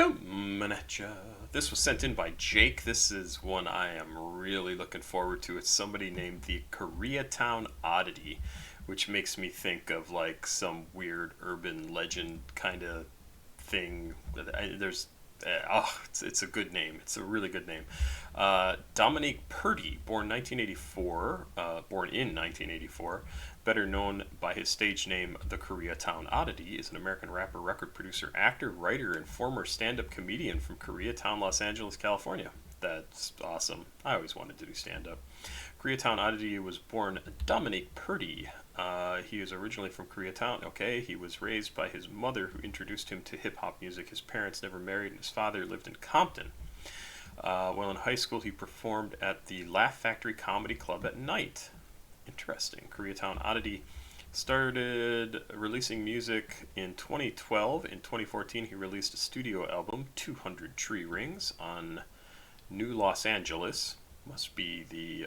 Coming at ya. This was sent in by Jake. This is one I am really looking forward to. It's somebody named the Koreatown Oddity, which makes me think of like some weird urban legend kind of thing. It's a good name. It's a really good name. Dominique Purdy, born in 1984, better known by his stage name The Koreatown Oddity, is an American rapper, record producer, actor, writer, and former stand-up comedian from Koreatown, Los Angeles, California. That's awesome. I always wanted to do stand-up. Koreatown Oddity was born Dominique Purdy. He is originally from Koreatown. Okay, he was raised by his mother, who introduced him to hip-hop music. His parents never married, and his father lived in Compton. While in high school, he performed at the Laugh Factory Comedy Club at night. Interesting. Koreatown Oddity started releasing music in 2012. In 2014, he released a studio album, 200 Tree Rings, on New Los Angeles. Must be the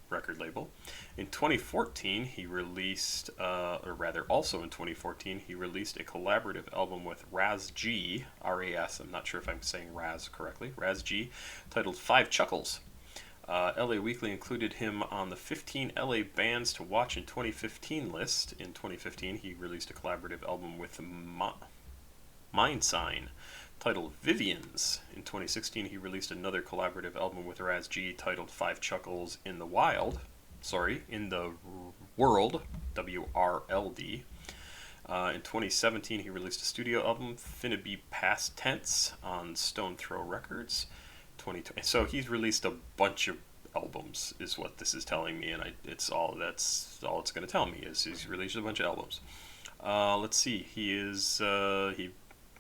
record label. In 2014, he released, also in 2014, he released a collaborative album with Raz G, R-A-S, I'm not sure if I'm saying Raz correctly, Raz G, titled Five Chuckles. LA Weekly included him on the 15 LA bands to watch in 2015 list. In 2015, he released a collaborative album with Mind Sign, titled Vivians. In 2016, he released another collaborative album with Raz G titled Five Chuckles in the World, W-R-L-D. In 2017, he released a studio album, Finnaby Past Tense, on Stone Throw Records. 2020. So he's released a bunch of albums, is what this is telling me, and that's all it's going to tell me is he's released a bunch of albums. Let's see. He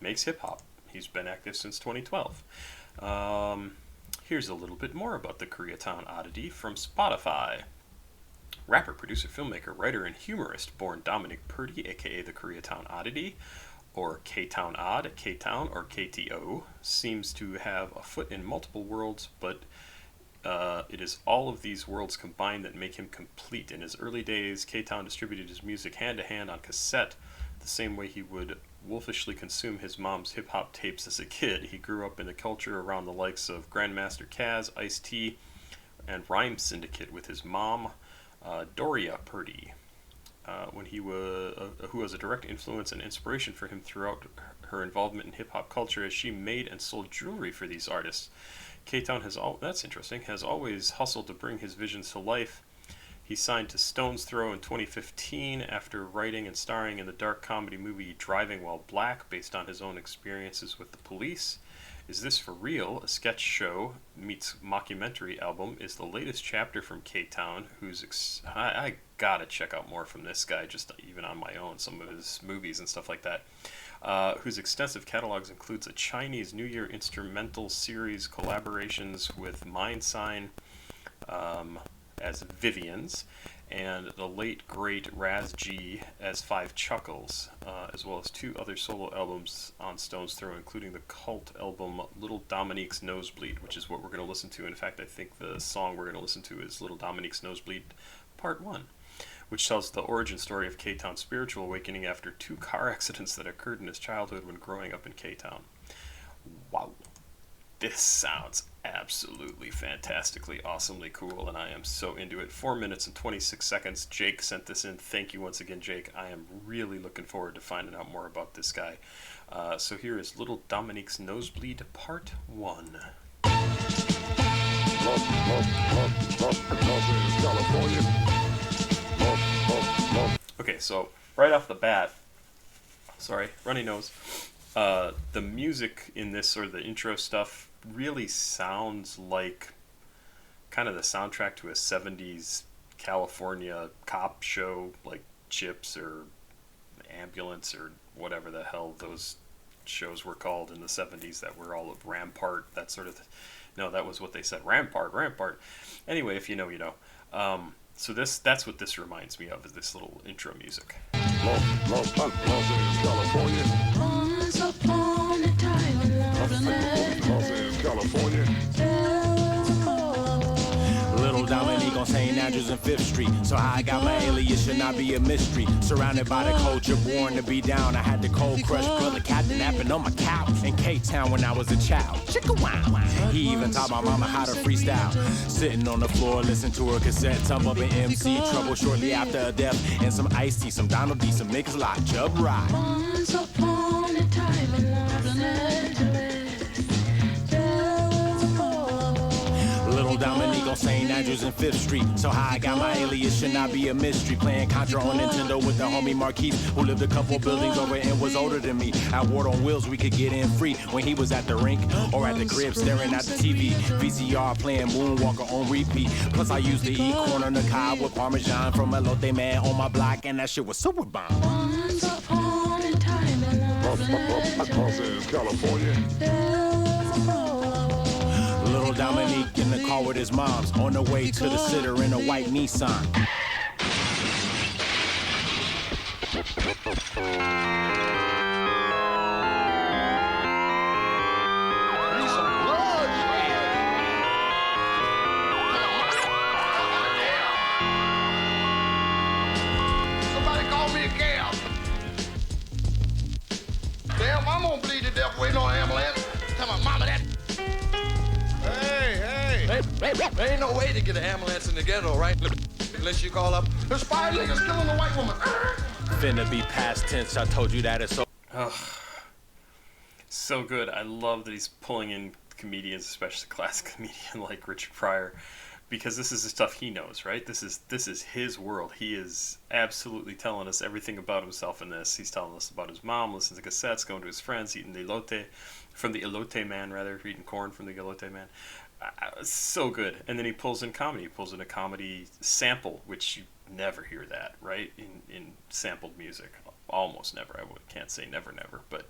makes hip hop. He's been active since 2012. Here's a little bit more about the Koreatown Oddity from Spotify. Rapper, producer, filmmaker, writer, and humorist born Dominique Purdy, aka the Koreatown Oddity, or K-Town Odd, K-Town, or KTO, seems to have a foot in multiple worlds, but it is all of these worlds combined that make him complete. In his early days, K-Town distributed his music hand-to-hand on cassette, the same way he would wolfishly consume his mom's hip-hop tapes as a kid. He grew up in the culture around the likes of Grandmaster Caz, Ice-T, and Rhyme Syndicate with his mom, Doria Purdy, who was a direct influence and inspiration for him throughout her involvement in hip-hop culture as she made and sold jewelry for these artists. K-Town has always hustled to bring his visions to life. He signed to Stone's Throw in 2015 after writing and starring in the dark comedy movie Driving While Black, based on his own experiences with the police. Is This For Real? A sketch show meets mockumentary album is the latest chapter from K-Town, I gotta check out more from this guy, just even on my own, some of his movies and stuff like that, whose extensive catalogs includes a Chinese New Year instrumental series, collaborations with Mind Sign as Vivians, and the late great Raz G as Five Chuckles, as well as two other solo albums on Stone's Throw, including the cult album Little Dominique's Nosebleed, which is what we're going to listen to. In fact, I think the song we're going to listen to is Little Dominique's Nosebleed Part 1, which tells the origin story of K-Town's spiritual awakening after two car accidents that occurred in his childhood when growing up in K-Town. Wow. This sounds absolutely fantastically, awesomely cool, and I am so into it. 4 minutes and 26 seconds. Jake sent this in. Thank you once again, Jake. I am really looking forward to finding out more about this guy. So here is Little Dominique's Nosebleed Part 1. Okay, so right off the bat, sorry, runny nose. The music in this, or the intro stuff, really sounds like kind of the soundtrack to a 70s California cop show, like Chips or Ambulance or whatever the hell those shows were called in the 70s that were all of Rampart, that sort of no, that was what they said, Rampart. Anyway, if you know, you know. So that's what this reminds me of, is this little intro music. Los Angeles, California. Once upon a time, Los Angeles, California. Little Dominique on St. Andrews and 5th Street. So how I got my alias should not be a mystery. Surrounded by the culture, born to be down. I had the cold crush brother captain napping on my couch in K-Town when I was a child. Chicka wow. He even taught my mama how to freestyle. Sitting on the floor, listen to her cassette, tumble up in MC trouble shortly after a death. And some iced tea, some Donald D, some niggas like Chub Ride. Once upon a time in Los Angeles, there was a boy. Little Dominique on St. Andrews and 5th Street. So how I got my alias should not be a mystery. Playing Contra on Nintendo with the homie Marquise, who lived a couple buildings over and was older than me. At Ward on Wheels, we could get in free when he was at the rink or at the crib staring at the TV. VCR playing Moonwalker on repeat. Plus I used to eat corn on the cob with Parmesan from Elote Man on my block, and that shit was super bomb. Once upon a time in Los Angeles, California. there was a boy. Little Dominique in the car with his moms on the way to the sitter in a white Nissan. Need some blood here. Somebody call me a cab. Damn, I'm gonna bleed to death waiting on an ambulance. Tell my mama that. Hey. There ain't no way to get an ambulance in the ghetto, right? Unless you call up. There's 5 niggas killing a white woman. Finna be past tense, I told you that it's so. So good. I love that he's pulling in comedians, especially classic comedian like Richard Pryor, because this is the stuff he knows, right? This is his world. He is absolutely telling us everything about himself in this. He's telling us about his mom, listening to cassettes, going to his friends, eating elote from the elote man, rather, eating corn from the elote man. So good. And then he pulls in comedy. He pulls in a comedy sample, which you never hear that, right? In sampled music. Almost never. Can't say never, but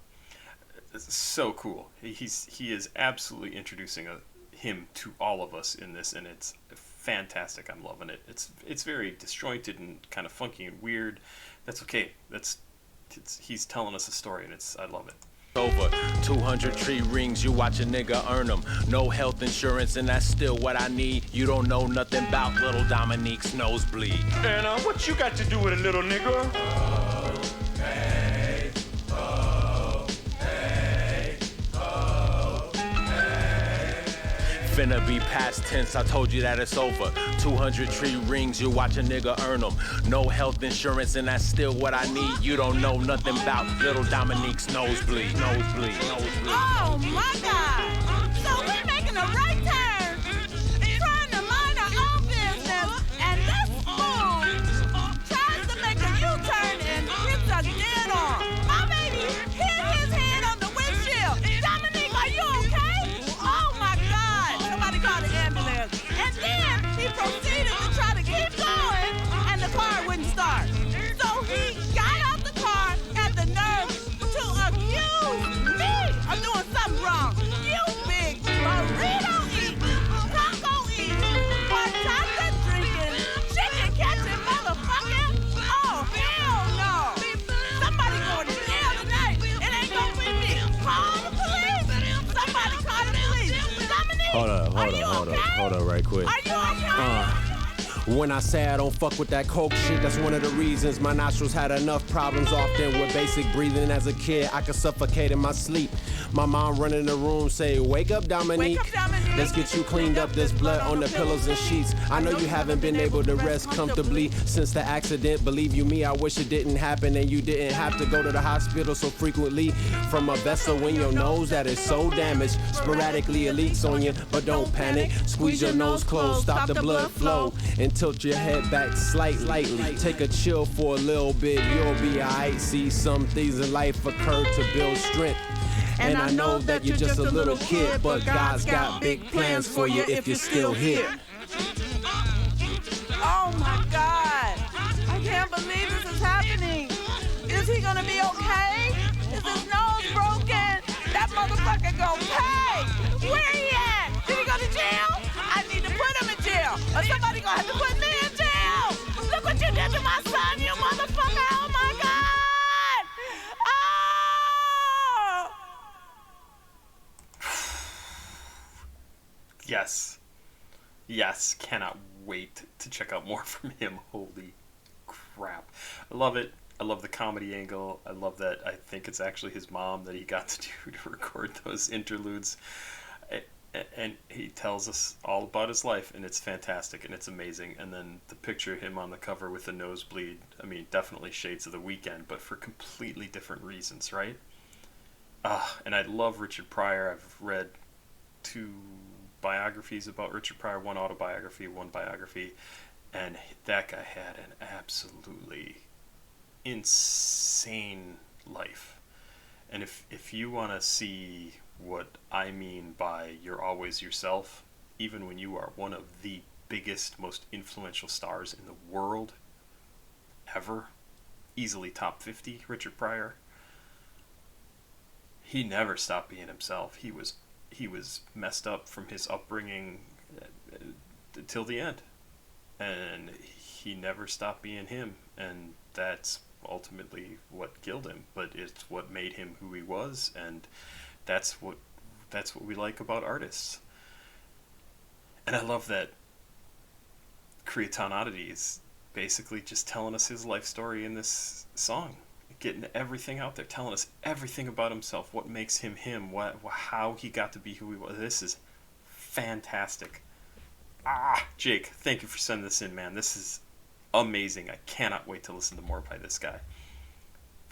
it's so cool. He is absolutely introducing him to all of us in this, and it's fantastic. I'm loving it. It's very disjointed and kind of funky and weird. That's okay. He's telling us a story, and I love it. Over 200 tree rings, you watch a nigga earn them. No health insurance, and that's still what I need. You don't know nothing about little Dominique's nosebleed. And what you got to do with a little nigga? Finna be past tense, I told you that it's over. 200 tree rings, you watch a nigga earn them. No health insurance, and that's still what I need. You don't know nothing about little Dominique's nosebleed. Oh my God! So we're making a right turn, trying to mind our own business, and this fool tries to make a U-turn and hits a dead on. My baby hit his head on the windshield. Dominique, are you okay? Oh my God! Somebody call the ambulance. And then he proceeded to try to keep going, and the car wouldn't start. So he got out the car at the nerve to accuse me of doing something wrong. You big burrito eating, taco eating, horchata drinking, chicken catching motherfucker. Oh, hell no. Somebody going to jail tonight. It ain't gonna be me. Call the police. Somebody call the police. Dominique, Hold up right quick. are you okay? When I say I don't fuck with that coke shit, that's one of the reasons. My nostrils had enough problems often with basic breathing. As a kid, I could suffocate in my sleep. My mom run in the room, say, wake up, Dominique. Wake up, Dominique. Let's get you cleaned up. There's blood on the pillows and sheets. I know you haven't been able to rest comfortably since the accident. Believe you me, I wish it didn't happen and you didn't have to go to the hospital so frequently. From a vessel in your nose that is so damaged, sporadically it leaks on you, but don't panic. Squeeze your nose closed, stop the blood flow, and tilt your head back slightly. Take a chill for a little bit, you'll be alright. See, some things in life occur to build strength. And I know that you're just a little kid, but God's got big plans for you if you're still here. Oh my God! I can't believe this is happening. Is he gonna be okay? Is his nose broken? That motherfucker gonna pay! Where he at? Did he go to jail? I need to put him in jail, or somebody gonna have to put me in jail! Look what you did to my son, you motherfucker! Oh my God! Oh! Yes, cannot wait to check out more from him. Holy crap. I love it. I love the comedy angle. I love that I think it's actually his mom that he got to do to record those interludes. And he tells us all about his life, and it's fantastic, and it's amazing. And then the picture of him on the cover with the nosebleed, I mean, definitely shades of The Weeknd, but for completely different reasons, right? And I love Richard Pryor. I've read 2 biographies about Richard Pryor, 1 autobiography, 1 biography, and that guy had an absolutely insane life. And if you want to see what I mean by you're always yourself, even when you are one of the biggest, most influential stars in the world ever, easily top 50, Richard Pryor, he never stopped being himself. He was messed up from his upbringing till the end, and he never stopped being him, and that's ultimately what killed him, but it's what made him who he was, and that's what we like about artists. And I love that Koreatown Oddity is basically just telling us his life story in this song, getting everything out there, telling us everything about himself, what makes him him, how he got to be who he was. This is fantastic. Jake, thank you for sending this in, man. This is amazing. I cannot wait to listen to more by this guy.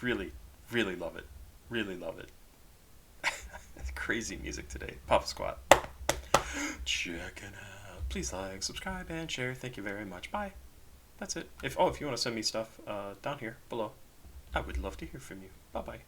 Really, really love it. Really love it. Crazy music today. Papa Squat. Checking out. Please like, subscribe, and share. Thank you very much. Bye. That's it. If you want to send me stuff down here below, I would love to hear from you. Bye-bye.